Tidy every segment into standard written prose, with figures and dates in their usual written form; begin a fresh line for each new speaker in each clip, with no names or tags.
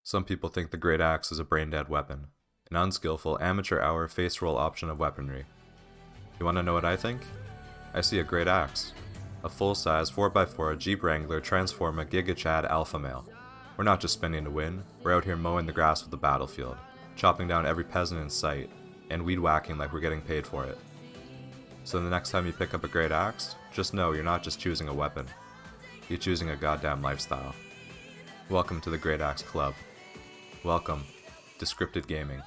Some people think the great axe is a brain-dead weapon, an unskillful amateur-hour face-roll option of weaponry. You wanna know what I think? I see a great axe. A full-size 4x4 Jeep Wrangler Transforma Giga Chad Alpha Male. We're not just spinning to win, we're out here mowing the grass of the battlefield, chopping down every peasant in sight, and weed whacking like we're getting paid for it. So the next time you pick up a great axe, just know you're not just choosing a weapon, you're choosing a goddamn lifestyle. Welcome to the Great Axe Club. Welcome to Scripted Gaming.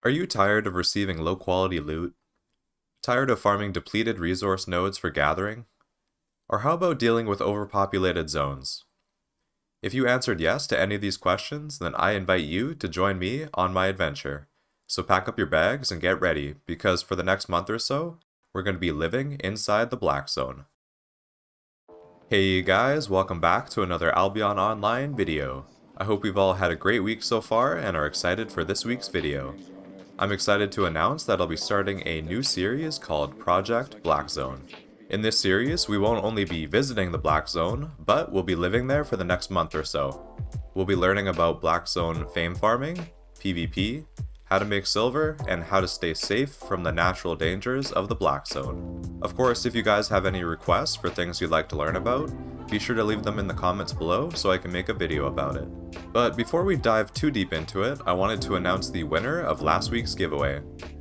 Are you tired of receiving low-quality loot? Tired of farming depleted resource nodes for gathering? Or how about dealing with overpopulated zones? If you answered yes to any of these questions, then I invite you to join me on my adventure. So pack up your bags and get ready, because for the next month or so, we're going to be living inside the Black Zone. Hey you guys, welcome back to another Albion Online video. I hope we've all had a great week so far and are excited for this week's video. I'm excited to announce that I'll be starting a new series called Project Black Zone. In this series, we won't only be visiting the Black Zone, but we'll be living there for the next month or so. We'll be learning about Black Zone fame farming, PvP, how to make silver, and how to stay safe from the natural dangers of the Black Zone. Of course, if you guys have any requests for things you'd like to learn about, be sure to leave them in the comments below so I can make a video about it. But before we dive too deep into it, I wanted to announce the winner of last week's giveaway.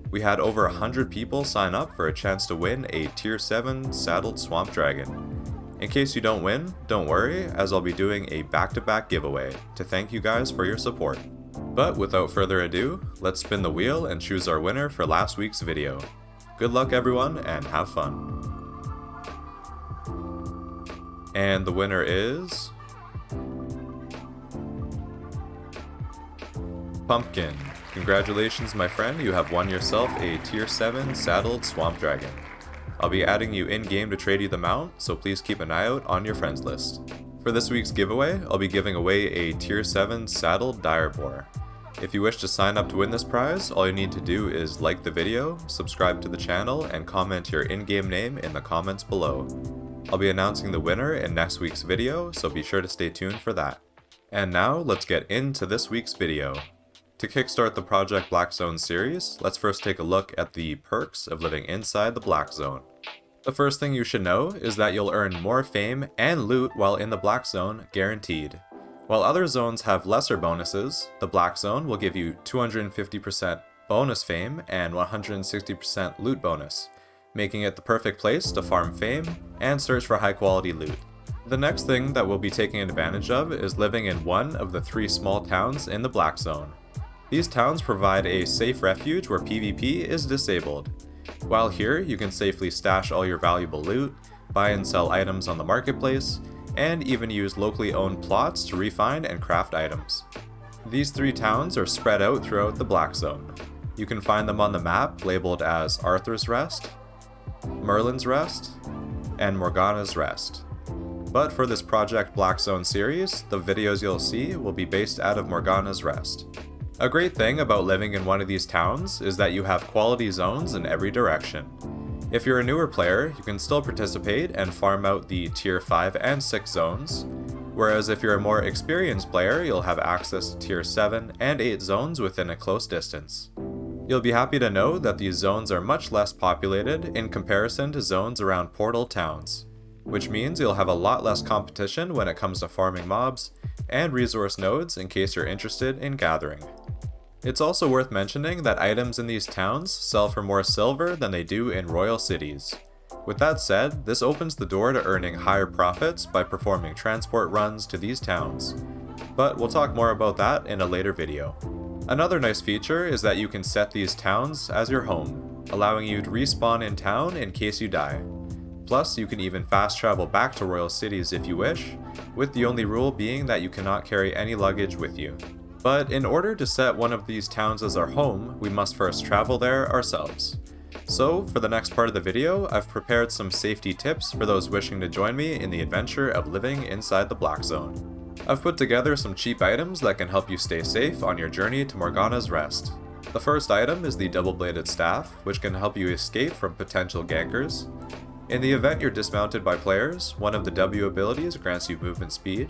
We had over 100 people sign up for a chance to win a Tier 7 Saddled Swamp Dragon. In case you don't win, don't worry, as I'll be doing a back-to-back giveaway to thank you guys for your support. But without further ado, let's spin the wheel and choose our winner for last week's video. Good luck everyone, and have fun. And the winner is... Pumpkin. Congratulations my friend, you have won yourself a Tier 7 Saddled Swamp Dragon. I'll be adding you in-game to trade you the mount, so please keep an eye out on your friends list. For this week's giveaway, I'll be giving away a Tier 7 Saddled Dire Boar. If you wish to sign up to win this prize, all you need to do is like the video, subscribe to the channel, and comment your in-game name in the comments below. I'll be announcing the winner in next week's video, so be sure to stay tuned for that. And now, let's get into this week's video. To kickstart the Project Black Zone series, let's first take a look at the perks of living inside the Black Zone. The first thing you should know is that you'll earn more fame and loot while in the Black Zone, guaranteed. While other zones have lesser bonuses, the Black Zone will give you 250% bonus fame and 160% loot bonus, making it the perfect place to farm fame and search for high quality loot. The next thing that we'll be taking advantage of is living in one of the 3 small towns in the Black Zone. These towns provide a safe refuge where PvP is disabled. While here, you can safely stash all your valuable loot, buy and sell items on the marketplace, and even use locally owned plots to refine and craft items. These 3 towns are spread out throughout the Black Zone. You can find them on the map labeled as Arthur's Rest, Merlin's Rest, and Morgana's Rest. But for this Project Black Zone series, the videos you'll see will be based out of Morgana's Rest. A great thing about living in one of these towns is that you have quality zones in every direction. If you're a newer player, you can still participate and farm out the Tier 5 and 6 zones, whereas if you're a more experienced player, you'll have access to Tier 7 and 8 zones within a close distance. You'll be happy to know that these zones are much less populated in comparison to zones around portal towns, which means you'll have a lot less competition when it comes to farming mobs and resource nodes in case you're interested in gathering. It's also worth mentioning that items in these towns sell for more silver than they do in royal cities. With that said, this opens the door to earning higher profits by performing transport runs to these towns. But we'll talk more about that in a later video. Another nice feature is that you can set these towns as your home, allowing you to respawn in town in case you die. Plus, you can even fast travel back to royal cities if you wish, with the only rule being that you cannot carry any luggage with you. But in order to set one of these towns as our home, we must first travel there ourselves. So, for the next part of the video, I've prepared some safety tips for those wishing to join me in the adventure of living inside the Black Zone. I've put together some cheap items that can help you stay safe on your journey to Morgana's Rest. The first item is the double-bladed staff, which can help you escape from potential gankers. In the event you're dismounted by players, one of the W abilities grants you movement speed,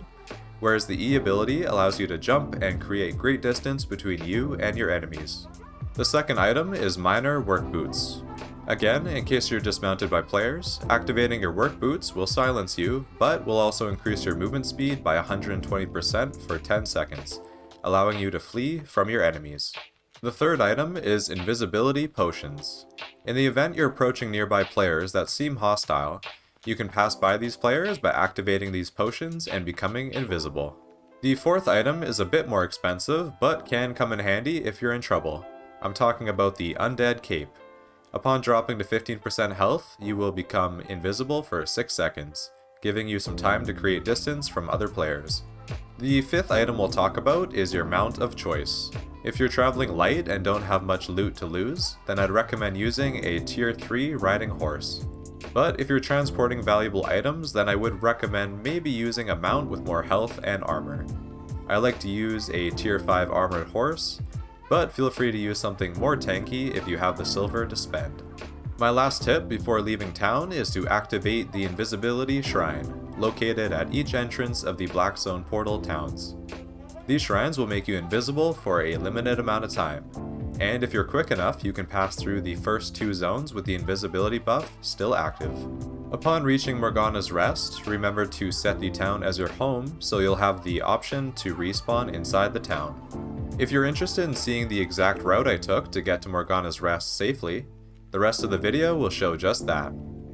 whereas the E ability allows you to jump and create great distance between you and your enemies. The second item is minor work boots. Again, in case you're dismounted by players, activating your work boots will silence you, but will also increase your movement speed by 120% for 10 seconds, allowing you to flee from your enemies. The third item is invisibility potions. In the event you're approaching nearby players that seem hostile, you can pass by these players by activating these potions and becoming invisible. The fourth item is a bit more expensive, but can come in handy if you're in trouble. I'm talking about the Undead Cape. Upon dropping to 15% health, you will become invisible for 6 seconds, giving you some time to create distance from other players. The fifth item we'll talk about is your mount of choice. If you're traveling light and don't have much loot to lose, then I'd recommend using a tier 3 riding horse. But if you're transporting valuable items, then I would recommend maybe using a mount with more health and armor. I like to use a tier 5 armored horse, but feel free to use something more tanky if you have the silver to spend. My last tip before leaving town is to activate the Invisibility Shrine, located at each entrance of the Black Zone portal towns. These shrines will make you invisible for a limited amount of time, and if you're quick enough, you can pass through the first 2 zones with the invisibility buff still active. Upon reaching Morgana's Rest, remember to set the town as your home so you'll have the option to respawn inside the town. If you're interested in seeing the exact route I took to get to Morgana's Rest safely, the rest of the video will show just that.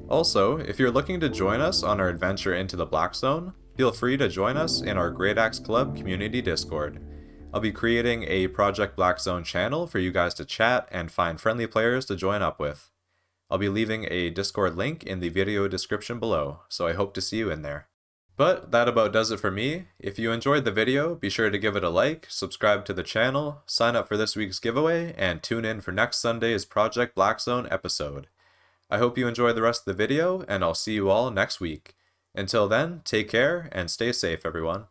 Also, if you're looking to join us on our adventure into the Black Zone, feel free to join us in our Great Axe Club community Discord. I'll be creating a Project Black Zone channel for you guys to chat and find friendly players to join up with. I'll be leaving a Discord link in the video description below, so I hope to see you in there. But that about does it for me. If you enjoyed the video, be sure to give it a like, subscribe to the channel, sign up for this week's giveaway, and tune in for next Sunday's Project Black Zone episode. I hope you enjoy the rest of the video, and I'll see you all next week. Until then, take care and stay safe, everyone.